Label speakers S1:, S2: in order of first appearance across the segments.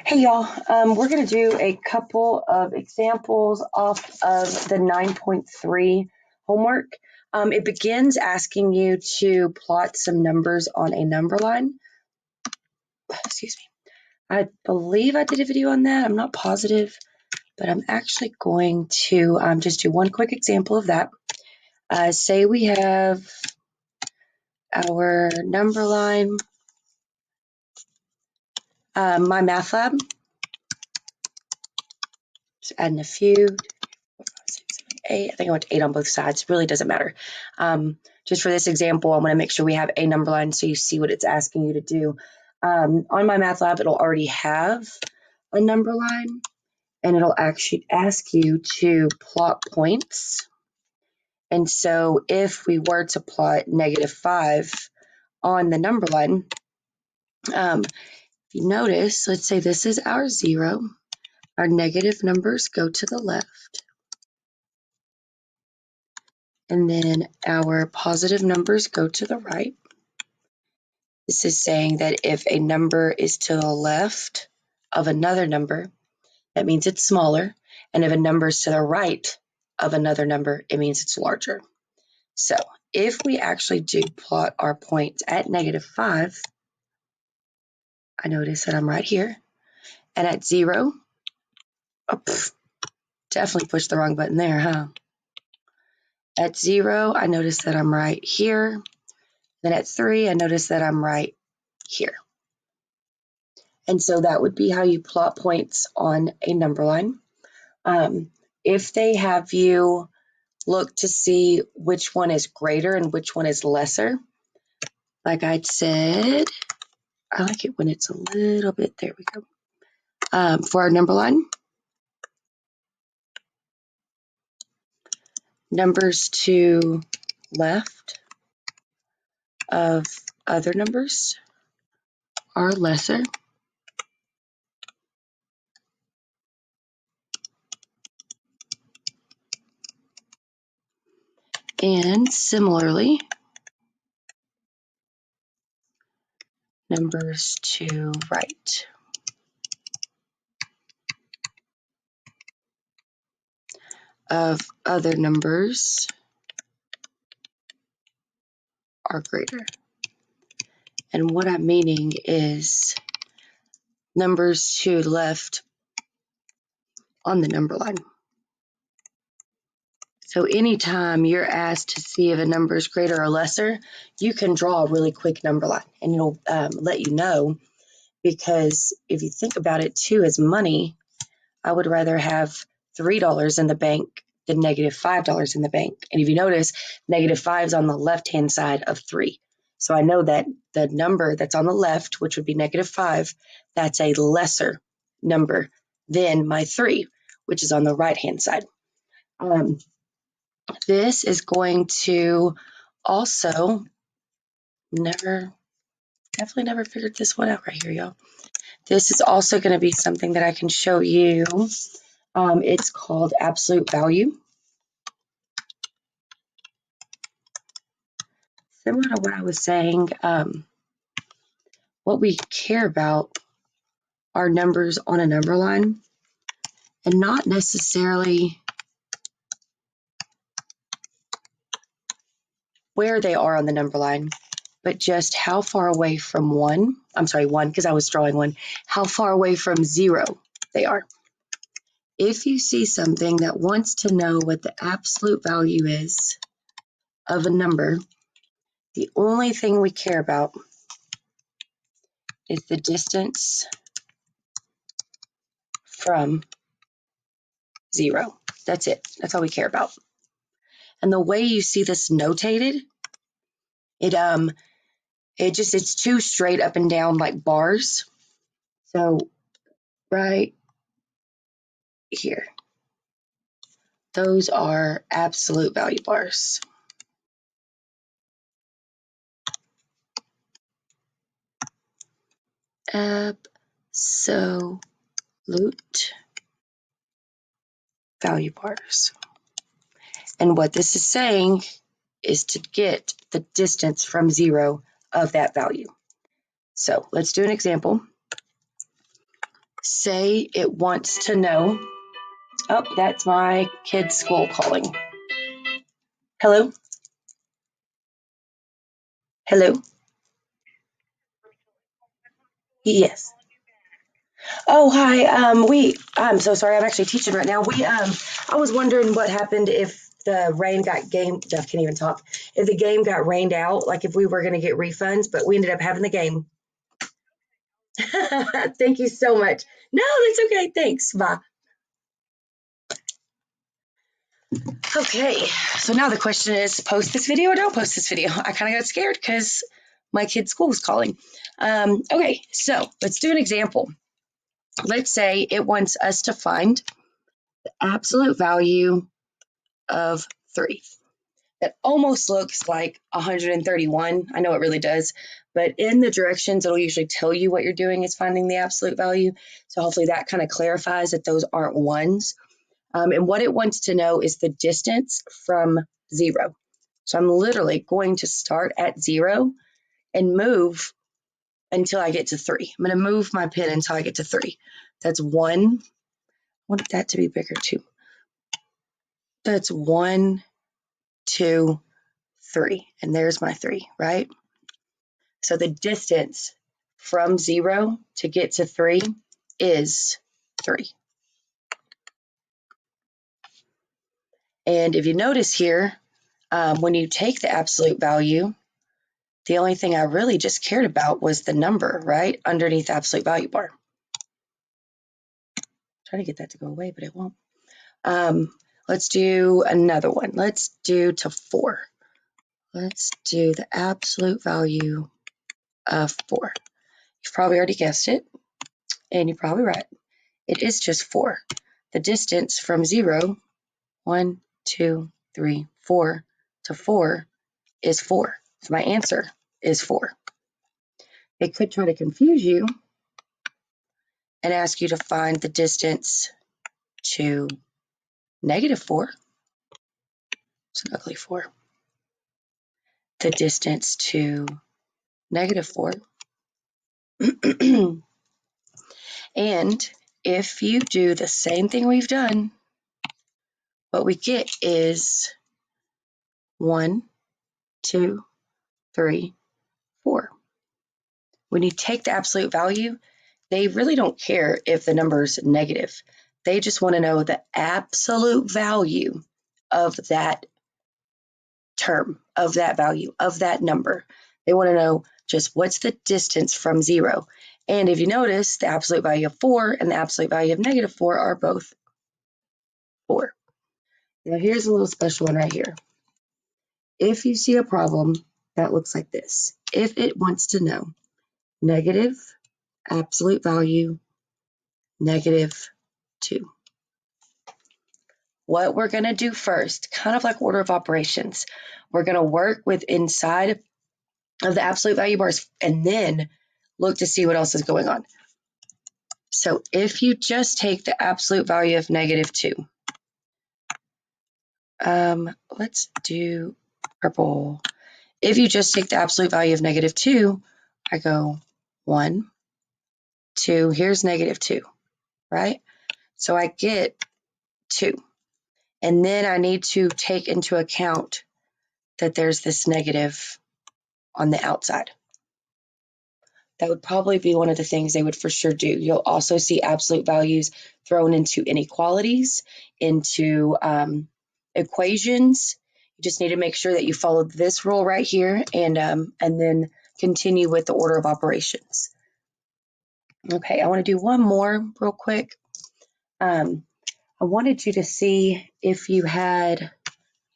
S1: Hey y'all, we're going to do a couple of examples off of the 9.3 homework. It begins asking you to plot some numbers on a number line. Excuse me. I believe I did a video on that. I'm not positive, but I'm actually going to just do one quick example of that. Say we have our number line, my math lab. Just adding a few. 6, 7, 8. I think I went to 8 on both sides. Really doesn't matter. Just for this example, I'm going to make sure we have a number line so you see what it's asking you to do. On my math lab, it'll already have a number line, and it'll actually ask you to plot points. And so if we were to plot -5 on the number line, if you notice, let's say this is our 0. Our negative numbers go to the left. And then our positive numbers go to the right. This is saying that if a number is to the left of another number, that means it's smaller. And if a number is to the right of another number, it means it's larger. So if we actually do plot our points at -5, I notice that I'm right here. And at 0, definitely pushed the wrong button there, huh? At 0, I notice that I'm right here. Then at 3, I notice that I'm right here. And so that would be how you plot points on a number line. If they have you look to see which one is greater and which one is lesser, like I said, I like it when it's a little bit, there we go. For our number line, numbers to left of other numbers are lesser. And similarly, numbers to right of other numbers are greater. And what I'm meaning is numbers to the left on the number line. So anytime you're asked to see if a number is greater or lesser, you can draw a really quick number line, and it'll let you know, because if you think about it too as money, I would rather have $3 in the bank than -$5 in the bank. And if you notice, -5 is on the left-hand side of 3. So I know that the number that's on the left, which would be -5, that's a lesser number than my 3, which is on the right-hand side. This is going to also definitely never figured this one out right here, y'all. This is also going to be something that I can show you. It's called absolute value. Similar to what I was saying, what we care about are numbers on a number line, and not necessarily where they are on the number line, but just how far away from 1 because I was drawing 1, how far away from 0 they are. If you see something that wants to know what the absolute value is of a number, the only thing we care about is the distance from 0. That's it. That's all we care about. And the way you see this notated, it's 2 straight up and down like bars. So right here, those are absolute value bars. Absolute value bars. And what this is saying is to get the distance from 0 of that value. So let's do an example. say it wants to know, oh, that's my kid's school calling. Hello? Hello? Yes. Oh, hi. I'm so sorry. I'm actually teaching right now. I was wondering what happened if the rain got game. Jeff can't even talk. If the game got rained out, like if we were going to get refunds, but we ended up having the game. Thank you so much. No, that's okay. Thanks. Bye. Okay. So now the question is, post this video or don't post this video? I kind of got scared because my kid's school was calling. Okay. So let's do an example. Let's say it wants us to find the absolute value of 3. That almost looks like 131. I know it really does, but in the directions, it'll usually tell you what you're doing is finding the absolute value. So hopefully that kind of clarifies that those aren't ones. And what it wants to know is the distance from 0. So I'm literally going to start at 0 and move until I get to 3. I'm going to move my pin until I get to 3. That's 1. I want that to be bigger too. That's 1, 2, 3. And there's my 3, right? So the distance from 0 to get to 3 is 3. And if you notice here, when you take the absolute value, the only thing I really just cared about was the number, right, underneath the absolute value bar. Try to get that to go away, but it won't. Let's do another one. Let's do to 4. Let's do the absolute value of 4. You've probably already guessed it, and you're probably right. It is just 4. The distance from 0, 1, 2, 3, 4 to 4 is 4. So my answer is 4. It could try to confuse you and ask you to find the distance to -4. It's an ugly 4. The distance to -4. And if you do the same thing we've done, what we get is 1, 2, 3, 4. When you take the absolute value, they really don't care if the number is negative. They just want to know the absolute value of that term, of that value, of that number. They want to know just what's the distance from 0. And if you notice, the absolute value of 4 and the absolute value of -4 are both 4. Now here's a little special one right here. If you see a problem that looks like this, if it wants to know negative absolute value -2. What we're going to do first, kind of like order of operations, we're going to work with inside of the absolute value bars and then look to see what else is going on. So if you just take the absolute value of -2, let's do purple. If you just take the absolute value of -2, I go 1, 2, here's -2, right? So I get 2. And then I need to take into account that there's this negative on the outside. That would probably be one of the things they would for sure do. You'll also see absolute values thrown into inequalities, into equations. You just need to make sure that you follow this rule right here and then continue with the order of operations. Okay, I want to do one more real quick. I wanted you to see if you had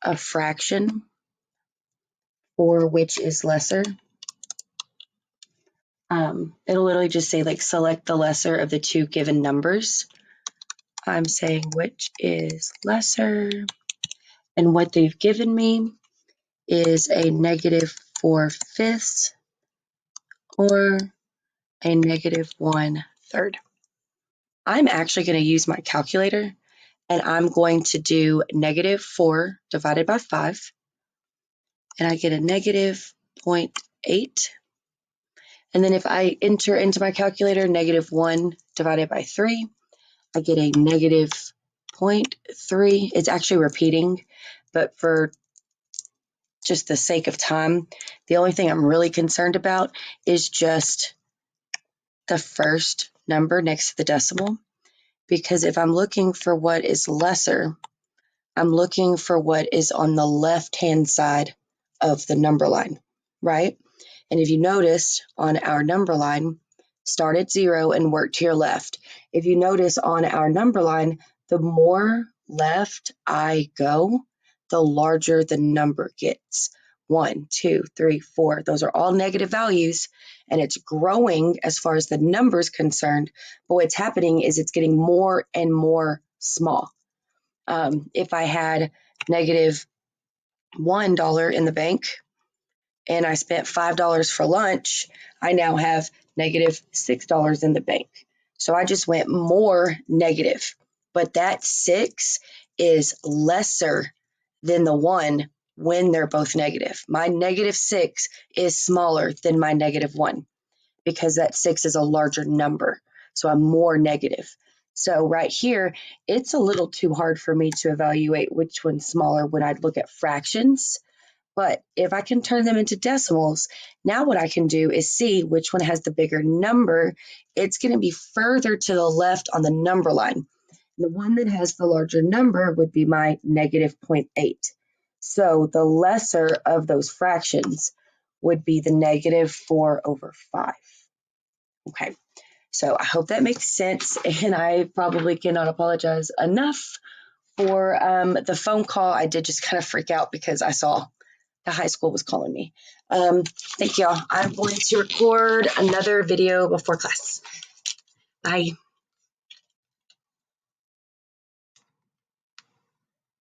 S1: a fraction or which is lesser. It'll literally just say like select the lesser of the two given numbers. I'm saying which is lesser, and what they've given me is a -4/5 or a -1/3. I'm actually going to use my calculator, and I'm going to do -4 divided by 5, and I get a -0.8. And then if I enter into my calculator -1 divided by 3. I get a negative 0.3. It's actually repeating, but for just the sake of time, the only thing I'm really concerned about is just the first number next to the decimal, because if I'm looking for what is lesser, I'm looking for what is on the left-hand side of the number line, right? And if you notice on our number line, start at 0 and work to your left. If you notice on our number line, the more left I go, the larger the number gets. 1, 2, 3, 4. Those are all negative values, and it's growing as far as the number is concerned. But what's happening is it's getting more and more small. If I had negative $1 in the bank and I spent $5 for lunch, I now have negative $6 in the bank. So I just went more negative. But that 6 is lesser than the 1 when they're both negative. My negative 6 is smaller than my negative 1 because that 6 is a larger number. So I'm more negative. So right here, it's a little too hard for me to evaluate which one's smaller when I look at fractions. But if I can turn them into decimals, now what I can do is see which one has the bigger number. It's going to be further to the left on the number line. The one that has the larger number would be my negative 0.8. So the lesser of those fractions would be the negative 4/5. Okay, so I hope that makes sense, and I probably cannot apologize enough for the phone call. I did just kind of freak out because I saw the high school was calling me. Thank y'all. I'm going to record another video before class. Bye.